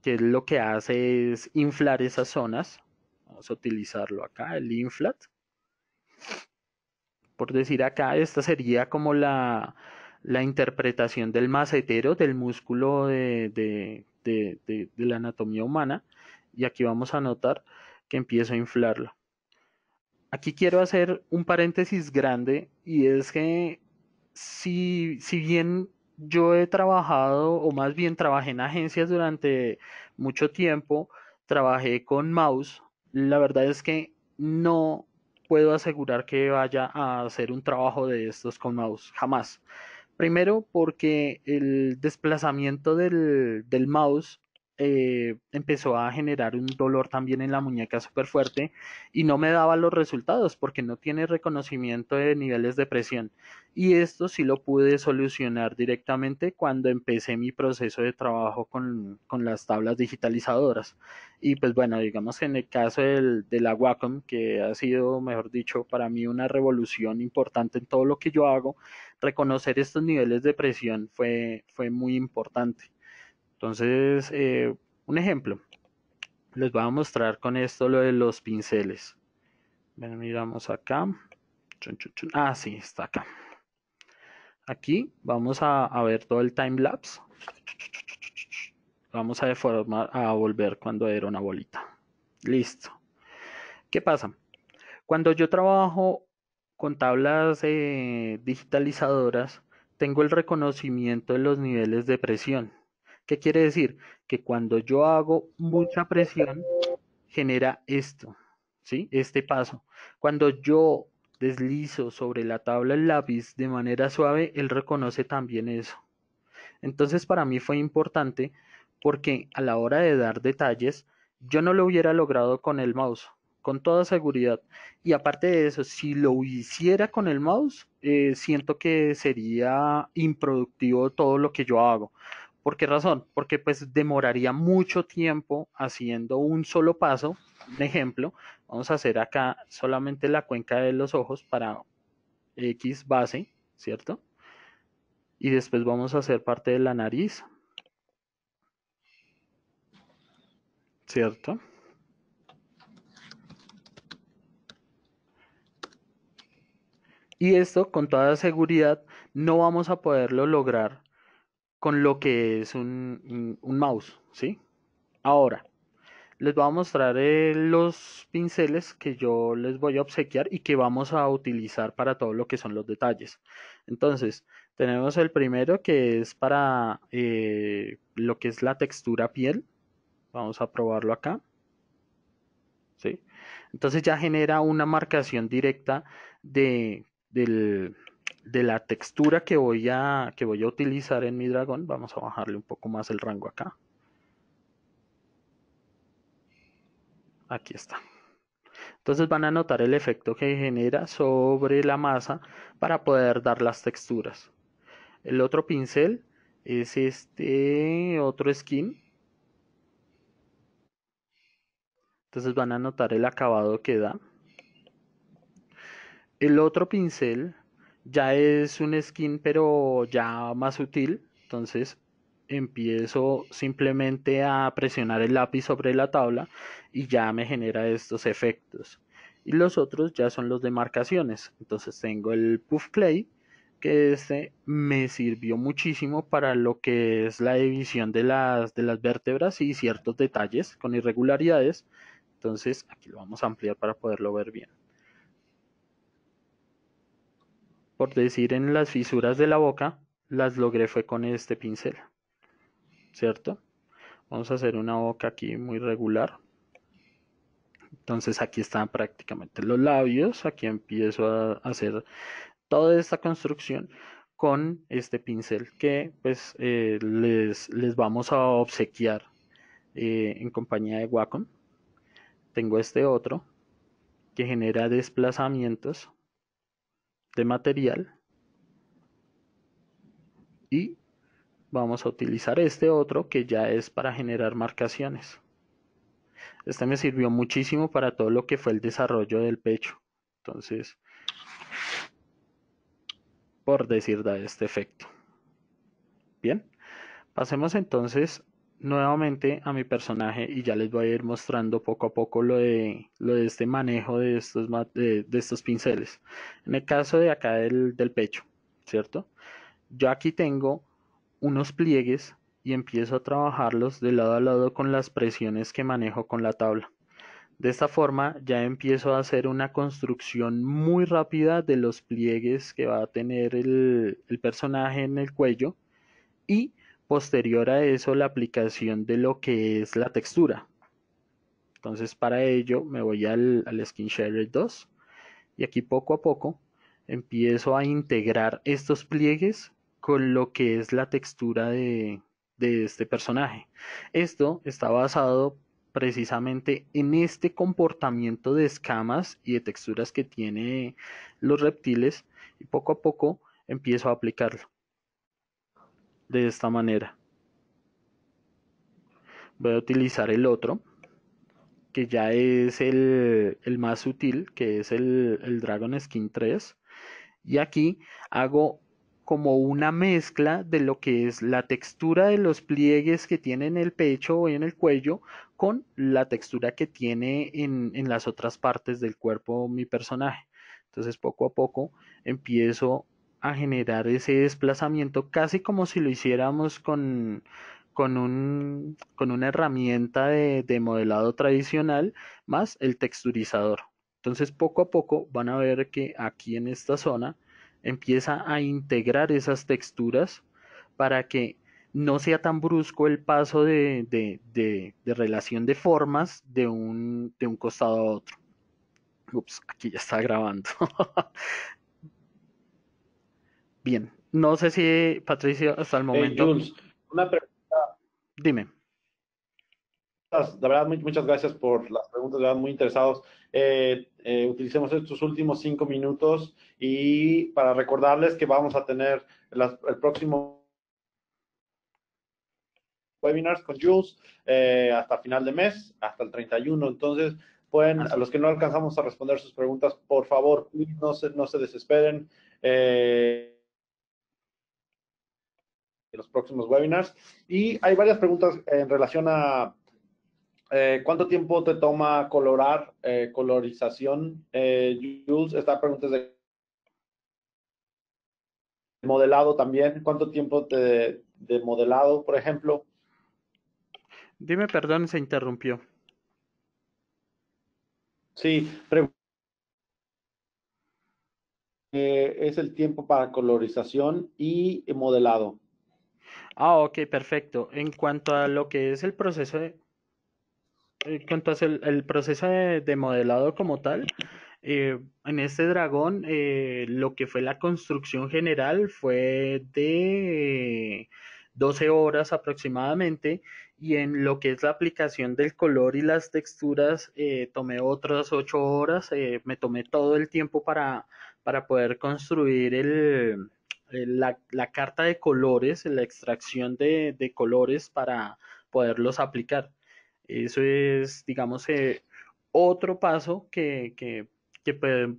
que es lo que hace es inflar esas zonas. Vamos a utilizarlo acá, el inflat. Por decir acá, esta sería como la interpretación del macetero, del músculo de la anatomía humana. Y aquí vamos a notar que empiezo a inflarlo. Aquí quiero hacer un paréntesis grande y es que si bien yo he trabajado, o más bien trabajé en agencias durante mucho tiempo, trabajé con mouse, la verdad es que no puedo asegurar que vaya a hacer un trabajo de estos con mouse, jamás. Primero porque el desplazamiento del mouse empezó a generar un dolor también en la muñeca súper fuerte y no me daba los resultados porque no tiene reconocimiento de niveles de presión. Y esto sí lo pude solucionar directamente cuando empecé mi proceso de trabajo con las tablas digitalizadoras. Y pues bueno, digamos que en el caso de la Wacom, que ha sido, mejor dicho, para mí una revolución importante en todo lo que yo hago, reconocer estos niveles de presión fue muy importante. Entonces, un ejemplo, les voy a mostrar con esto lo de los pinceles. Ven, miramos acá. Chun, chun, chun. Ah, sí, está acá. aquí vamos a ver todo el time lapse. Vamos a deformar, a volver cuando era una bolita. Listo. ¿Qué pasa? Cuando yo trabajo con tablas digitalizadoras, tengo el reconocimiento de los niveles de presión. ¿Qué quiere decir? Que cuando yo hago mucha presión, genera esto, ¿sí? Este paso. Cuando yo deslizo sobre la tabla el lápiz de manera suave, él reconoce también eso. Entonces para mí fue importante porque a la hora de dar detalles, yo no lo hubiera logrado con el mouse, con toda seguridad. Y aparte de eso, si lo hiciera con el mouse, siento que sería improductivo todo lo que yo hago. ¿Por qué razón? Porque pues demoraría mucho tiempo haciendo un solo paso. Un ejemplo, vamos a hacer acá solamente la cuenca de los ojos para X base, ¿cierto? Y después vamos a hacer parte de la nariz, ¿cierto? Y esto con toda seguridad no vamos a poderlo lograr con lo que es un mouse, ¿sí? Ahora, les voy a mostrar los pinceles que yo les voy a obsequiar y que vamos a utilizar para todo lo que son los detalles. Entonces, tenemos el primero que es para lo que es la textura piel. Vamos a probarlo acá, ¿sí? Entonces ya genera una marcación directa de, del, de la textura que voy a utilizar en mi dragón. Vamos a bajarle un poco más el rango acá. Aquí está. Entonces van a notar el efecto que genera sobre la masa para poder dar las texturas. El otro pincel es este otro skin. Entonces van a notar el acabado que da. El otro pincel ya es un skin pero ya más sutil. Entonces empiezo simplemente a presionar el lápiz sobre la tabla y ya me genera estos efectos. Y los otros ya son los de marcaciones. Entonces tengo el Puff Clay, que este me sirvió muchísimo para lo que es la división de las vértebras y ciertos detalles con irregularidades. Entonces aquí lo vamos a ampliar para poderlo ver bien. Por decir en las fisuras de la boca, las logré fue con este pincel, ¿cierto? Vamos a hacer una boca aquí muy regular. Entonces aquí están prácticamente los labios. Aquí empiezo a hacer toda esta construcción con este pincel que pues les vamos a obsequiar en compañía de Wacom. Tengo este otro que genera desplazamientos de material y vamos a utilizar este otro que ya es para generar marcaciones. Este me sirvió muchísimo para todo lo que fue el desarrollo del pecho. Entonces, por decir, da este efecto. Bien, pasemos entonces nuevamente a mi personaje y ya les voy a ir mostrando poco a poco lo de este manejo de de estos pinceles. En el caso de acá del pecho, ¿cierto? Yo aquí tengo unos pliegues y empiezo a trabajarlos de lado a lado con las presiones que manejo con la tabla. De esta forma ya empiezo a hacer una construcción muy rápida de los pliegues que va a tener el personaje en el cuello y posterior a eso la aplicación de lo que es la textura. Entonces para ello me voy al Skin Shader 2 y aquí poco a poco empiezo a integrar estos pliegues con lo que es la textura de este personaje. Esto está basado precisamente en este comportamiento de escamas y de texturas que tiene los reptiles y poco a poco empiezo a aplicarlo de esta manera. Voy a utilizar el otro que ya es el más sutil, que es el Dragon Skin 3. Y aquí hago como una mezcla de lo que es la textura de los pliegues que tiene en el pecho o en el cuello con la textura que tiene en las otras partes del cuerpo mi personaje. Entonces poco a poco empiezo a generar ese desplazamiento casi como si lo hiciéramos con una herramienta de modelado tradicional más el texturizador. Entonces, poco a poco van a ver que aquí en esta zona empieza a integrar esas texturas para que no sea tan brusco el paso de relación de formas de un costado a otro. Ups, aquí ya está grabando. Bien, no sé si Patricio hasta el momento,
Jules, una pregunta,
dime.
de verdad, muchas gracias por las preguntas, de verdad, muy interesados. Utilicemos estos últimos 5 minutos y para recordarles que vamos a tener el próximo webinars con Jules hasta final de mes, hasta el 31. Entonces, a
Así
los
es.
que no alcanzamos a responder sus preguntas, por favor, no se desesperen. En los próximos webinars. Y hay varias preguntas en relación a cuánto tiempo te toma colorar, colorización. Jules, esta pregunta es de modelado también. ¿Cuánto tiempo de modelado, por ejemplo?
Dime, perdón, se interrumpió.
Sí, es el tiempo para colorización y modelado.
Ah, ok, perfecto. En cuanto a lo que es el proceso en cuanto a el proceso de modelado como tal, en este dragón, lo que fue la construcción general fue de 12 horas aproximadamente, y en lo que es la aplicación del color y las texturas, tomé otras 8 horas, me tomé todo el tiempo para poder construir la carta de colores, la extracción de colores para poderlos aplicar. Eso es, digamos, otro paso que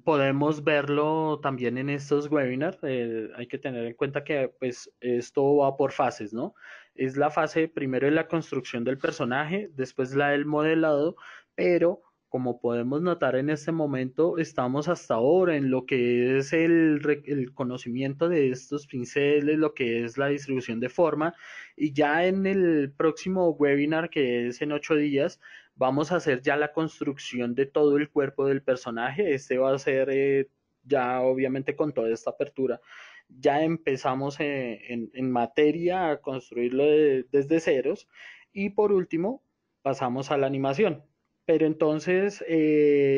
podemos verlo también en estos webinars. Hay que tener en cuenta que pues esto va por fases, ¿no? Es la fase primero de la construcción del personaje, después la del modelado, pero como podemos notar en este momento, estamos hasta ahora en lo que es el conocimiento de estos pinceles, lo que es la distribución de forma, y ya en el próximo webinar, que es en 8 días, vamos a hacer ya la construcción de todo el cuerpo del personaje. Este va a ser ya obviamente con toda esta apertura. Ya empezamos en materia a construirlo desde ceros, y por último pasamos a la animación. Pero entonces,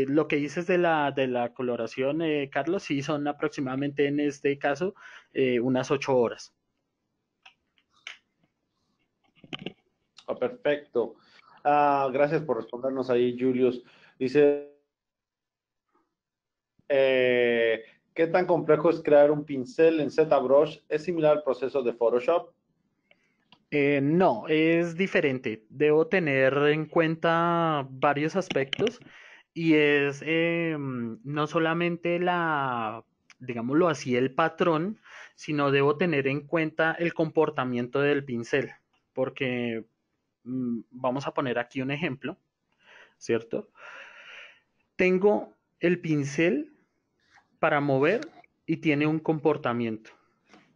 lo que dices de la coloración, Carlos, sí son aproximadamente en este caso unas 8 horas.
Perfecto. Gracias por respondernos ahí, Julius. Dice, ¿qué tan complejo es crear un pincel en ZBrush? ¿Es similar al proceso de Photoshop?
No, es diferente. Debo tener en cuenta varios aspectos, y es no solamente digámoslo así, el patrón, sino debo tener en cuenta el comportamiento del pincel, porque vamos a poner aquí un ejemplo, ¿cierto? Tengo el pincel para mover y tiene un comportamiento,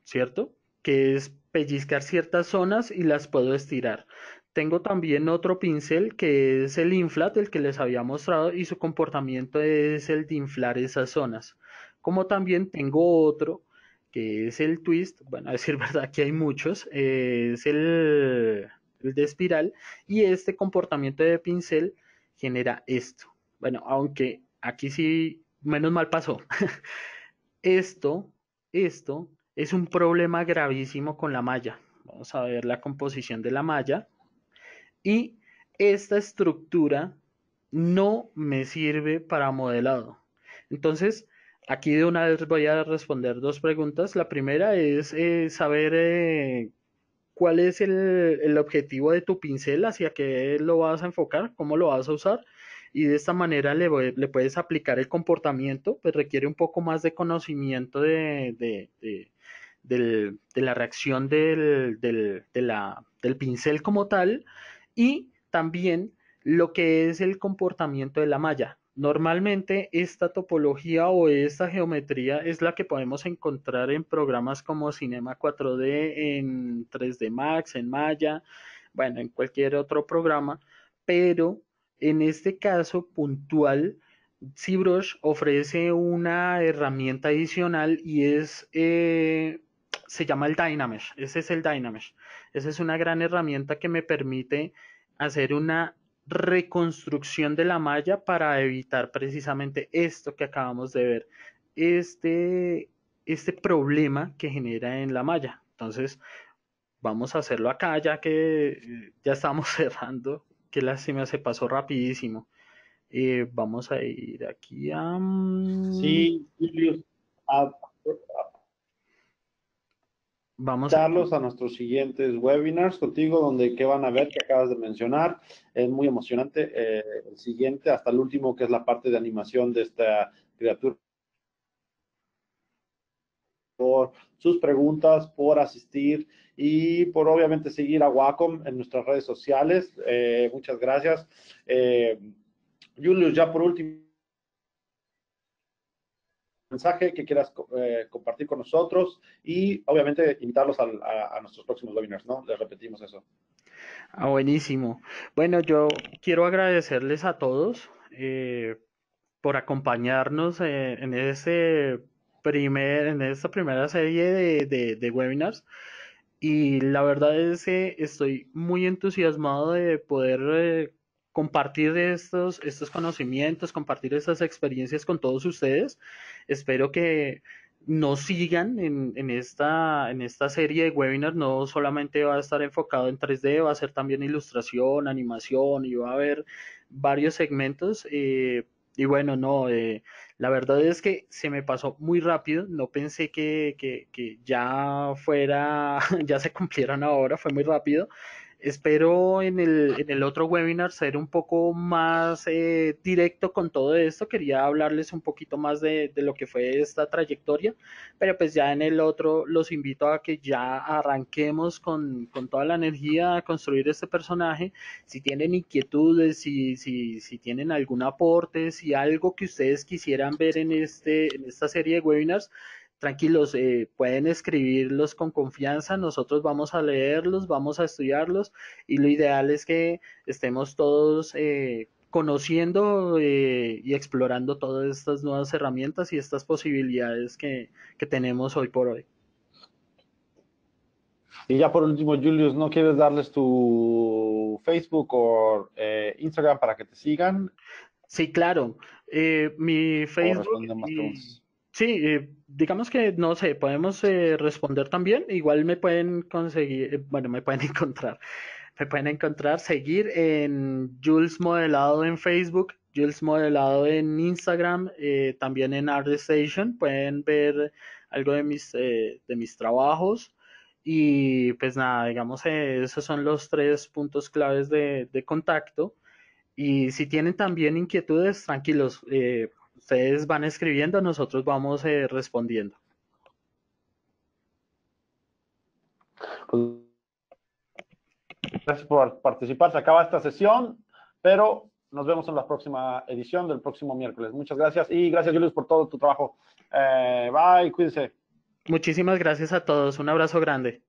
¿cierto? Que es pellizcar ciertas zonas y las puedo estirar. Tengo también otro pincel que es el inflat, el que les había mostrado, y su comportamiento es el de inflar esas zonas. Como también tengo otro que es el twist, bueno, a decir verdad, aquí hay muchos, es el de espiral, y este comportamiento de pincel genera esto. Bueno, aunque aquí sí, menos mal pasó. Esto, esto es un problema gravísimo con la malla. Vamos a ver la composición de la malla. Y esta estructura no me sirve para modelado. Entonces, aquí de una vez voy a responder dos preguntas. La primera es saber cuál es el objetivo de tu pincel, hacia qué lo vas a enfocar, cómo lo vas a usar. Y de esta manera le puedes aplicar el comportamiento, pues requiere un poco más de conocimiento de la reacción del pincel como tal, y también lo que es el comportamiento de la malla. Normalmente esta topología o esta geometría es la que podemos encontrar en programas como Cinema 4D, en 3D Max, en Maya, bueno, en cualquier otro programa, pero en este caso puntual, ZBrush ofrece una herramienta adicional y se llama el Dynamesh. Ese es el Dynamesh. Esa es una gran herramienta que me permite hacer una reconstrucción de la malla para evitar precisamente esto que acabamos de ver, este, este problema que genera en la malla. Entonces, vamos a hacerlo acá ya que ya estamos cerrando. Qué lástima, se pasó rapidísimo. Vamos a ir aquí a...
Sí, Julius, a
vamos a...
invitarlos a nuestros siguientes webinars contigo, donde qué van a ver, que acabas de mencionar. Es muy emocionante. El siguiente, hasta el último, que es la parte de animación de esta criatura. Por sus preguntas, por asistir y por obviamente seguir a Wacom en nuestras redes sociales. Muchas gracias. Julius, ya por último, mensaje que quieras compartir con nosotros y obviamente invitarlos a nuestros próximos webinars, ¿no? Les repetimos eso.
Ah, buenísimo. Bueno, yo quiero agradecerles a todos por acompañarnos en esta primera serie de webinars. Y la verdad es que estoy muy entusiasmado de poder compartir estos conocimientos, compartir estas experiencias con todos ustedes. Espero que nos sigan en esta serie de webinars. No solamente va a estar enfocado en 3D, va a ser también ilustración, animación y va a haber varios segmentos. Y bueno, no, la verdad es que se me pasó muy rápido, no pensé que ya fuera, ya se cumplieran ahora, fue muy rápido. Espero en el otro webinar ser un poco más directo con todo esto. Quería hablarles un poquito más de lo que fue esta trayectoria, pero pues ya en el otro los invito a que ya arranquemos con toda la energía a construir este personaje. Si tienen inquietudes, si tienen algún aporte, si algo que ustedes quisieran ver en esta serie de webinars, tranquilos, pueden escribirlos con confianza, nosotros vamos a leerlos, vamos a estudiarlos y lo ideal es que estemos todos conociendo y explorando todas estas nuevas herramientas y estas posibilidades que tenemos hoy por hoy.
Y ya por último, Julius, ¿no quieres darles tu Facebook o Instagram para que te sigan
Sí, claro. Mi
o
Facebook
responden más
y
preguntas?
sí, digamos que no sé, podemos responder también. Igual me pueden conseguir, bueno, me pueden encontrar. Me pueden encontrar, seguir en Jules Modelado en Facebook, Jules Modelado en Instagram, también en ArtStation. Pueden ver algo de mis trabajos. Y pues nada, digamos, esos son los tres puntos claves de contacto. Y si tienen también inquietudes, tranquilos, ustedes van escribiendo, nosotros vamos respondiendo.
Pues gracias por participar. Se acaba esta sesión, pero nos vemos en la próxima edición del próximo miércoles. Muchas gracias y gracias, Julius, por todo tu trabajo. Bye, cuídense.
Muchísimas gracias a todos, un abrazo grande.